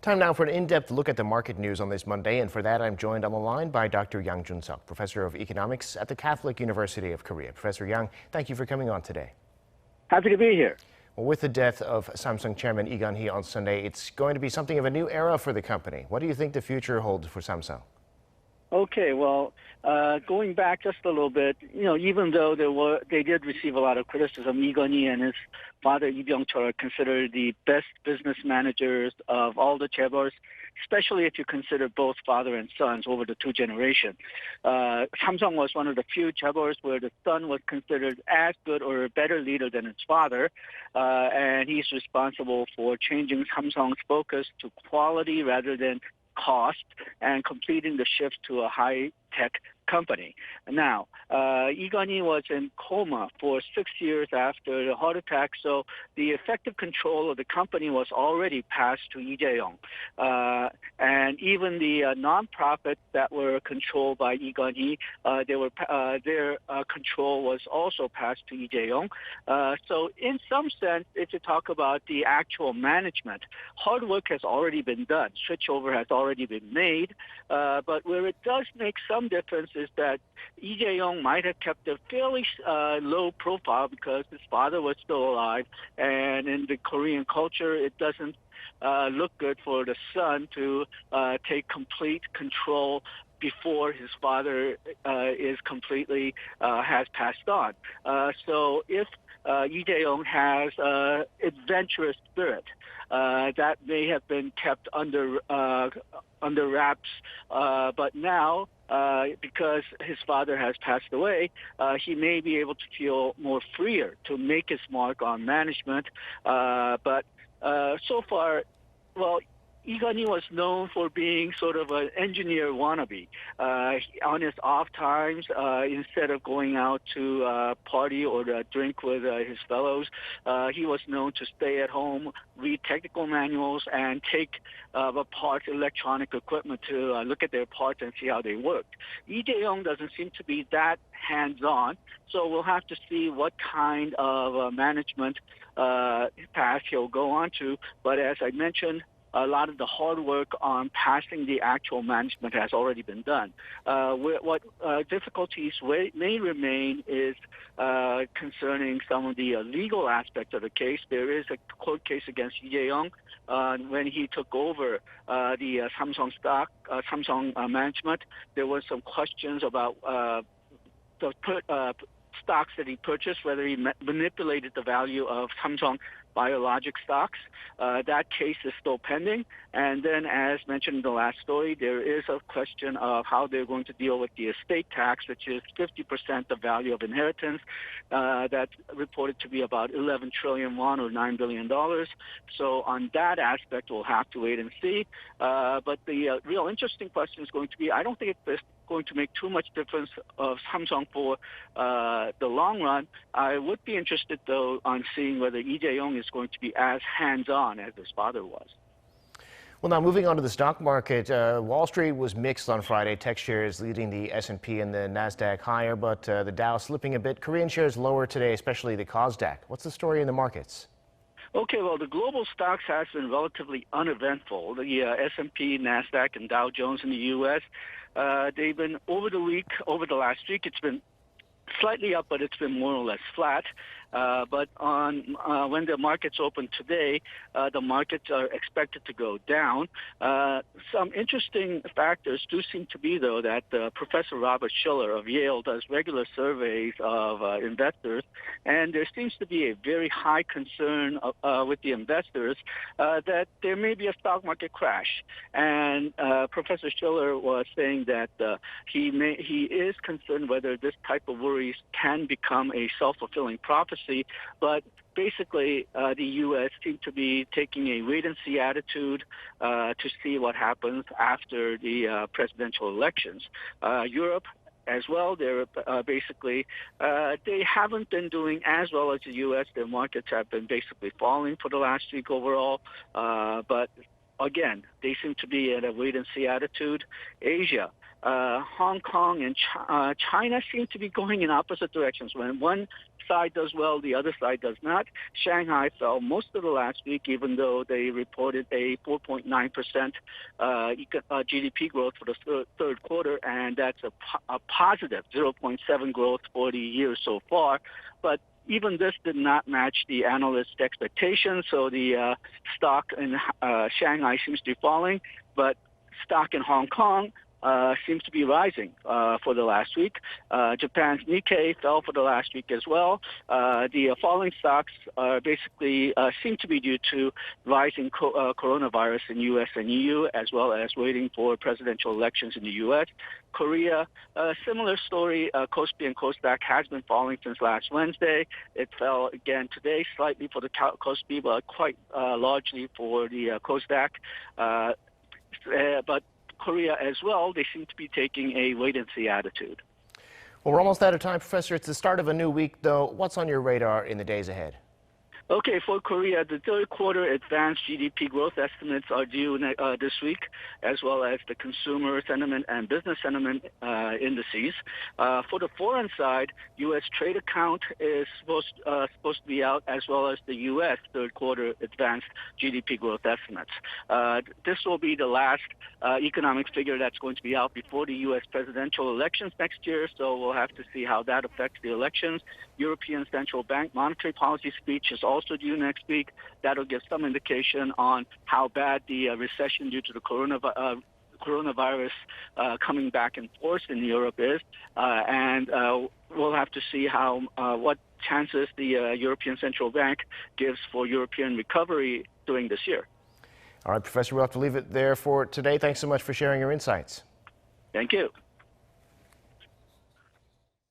Time now for an in-depth look at the market news on this Monday, and for that I'm joined on the line by Dr. Jun-sok, Professor of Economics at the Catholic University of Korea. Professor Yang, thank you for coming on today. Happy to be here. Well, with the death of Samsung chairman Lee Kun-hee on Sunday, it's going to be something of a new era for the company. What do you think the future holds for Samsung? Okay, well, going back just a little bit, even though they did receive a lot of criticism, Lee Kun-hee and his father Lee Byung-chul are considered the best business managers of all the chaebols, especially if you consider both father and sons over the two generations. Samsung was one of the few chaebols where the son was considered as good or a better leader than his father, and he's responsible for changing Samsung's focus to quality rather than cost and completing the shift to a high-tech company. Now, Lee Kun-hee was in coma for 6 years after the heart attack, so the effective control of the company was already passed to Lee Jae-yong. And even the nonprofits that were controlled by Lee Kun-hee, their control was also passed to Lee Jae-yong. So in some sense, if you talk about the actual management, hard work has already been done. Switchover has already been made. But where it does make some difference is that Lee Jae-yong might have kept a fairly low profile because his father was still alive, and in the Korean culture, it doesn't look good for the son to take complete control before his father is completely has passed on. So if Lee Jae-yong has adventurous spirit, that may have been kept under wraps, but now, because his father has passed away, he may be able to feel more freer to make his mark on management. But so far, well, Lee Kun-hee was known for being sort of an engineer wannabe. On his off times, instead of going out to party or drink with his fellows, he was known to stay at home, read technical manuals, and take apart electronic equipment to look at their parts and see how they worked. Lee Jae-yong doesn't seem to be that hands-on, so we'll have to see what kind of management path he'll go on to. But as I mentioned, a lot of the hard work on passing the actual management has already been done. What difficulties may remain is concerning some of the legal aspects of the case. There is a court case against Lee Jae-yong when he took over the Samsung management. There were some questions about the stocks that he purchased, whether he manipulated the value of Samsung biologic stocks. That case is still pending. And then, as mentioned in the last story, there is a question of how they're going to deal with the estate tax, which is 50% the value of inheritance. That's reported to be about 11 trillion won or $9 billion. So on that aspect, we'll have to wait and see. But the real interesting question is going to be, I don't think it's going to make too much difference of Samsung for the long run. I would be interested, though, on seeing whether Lee Jae-yong is going to be as hands-on as his father was. Well, now moving on to the stock market, Wall Street was mixed on Friday. Tech shares leading the S&P and the Nasdaq higher, but the Dow slipping a bit. Korean shares lower today, especially the KOSDAQ. What's the story in the markets? Okay, well, the global stocks has been relatively uneventful. The S&P, Nasdaq, and Dow Jones in the U.S., they've been over the last week, it's been slightly up, but it's been more or less flat. But when the markets open today, the markets are expected to go down. Some interesting factors do seem to be, though, that Professor Robert Shiller of Yale does regular surveys of investors, and there seems to be a very high concern with the investors that there may be a stock market crash. And Professor Shiller was saying that he is concerned whether this type of worries can become a self-fulfilling prophecy. But basically, the U.S. seemed to be taking a wait-and-see attitude to see what happens after the presidential elections. Europe as well, they're basically, they haven't been doing as well as the U.S. Their markets have been basically falling for the last week overall. But again, they seem to be at a wait-and-see attitude. Asia, Hong Kong and China seem to be going in opposite directions. When one side does well, the other side does not. Shanghai fell most of the last week, even though they reported a 4.9% GDP growth for the third quarter, and that's a positive 0.7 growth for the year so far. But even this did not match the analyst expectations, so the stock in Shanghai seems to be falling, but stock in Hong Kong seems to be rising for the last week. Japan's Nikkei fell for the last week as well. The falling stocks basically seem to be due to rising coronavirus in U.S. and EU, as well as waiting for presidential elections in the U.S. Korea, similar story. KOSPI and KOSDAQ has been falling since last Wednesday. It fell again today, slightly for the KOSPI, but quite largely for the KOSDAQ. But Korea as well, they seem to be taking a wait-and-see attitude. Well, we're almost out of time, Professor. It's the start of a new week, though. What's on your radar in the days ahead? Okay, for Korea, the third quarter advanced GDP growth estimates are due this week, as well as the consumer sentiment and business sentiment indices. For the foreign side, U.S. trade account is supposed to be out, as well as the U.S. third quarter advanced GDP growth estimates. This will be the last economic figure that's going to be out before the U.S. presidential elections next year, so we'll have to see how that affects the elections. European Central Bank monetary policy speech is also due next week. That'll give some indication on how bad the recession due to the coronavirus coming back in force in Europe is, and we'll have to see how what chances the European Central Bank gives for European recovery during this year. All right, Professor, we'll have to leave it there for today. Thanks so much for sharing your insights. Thank you.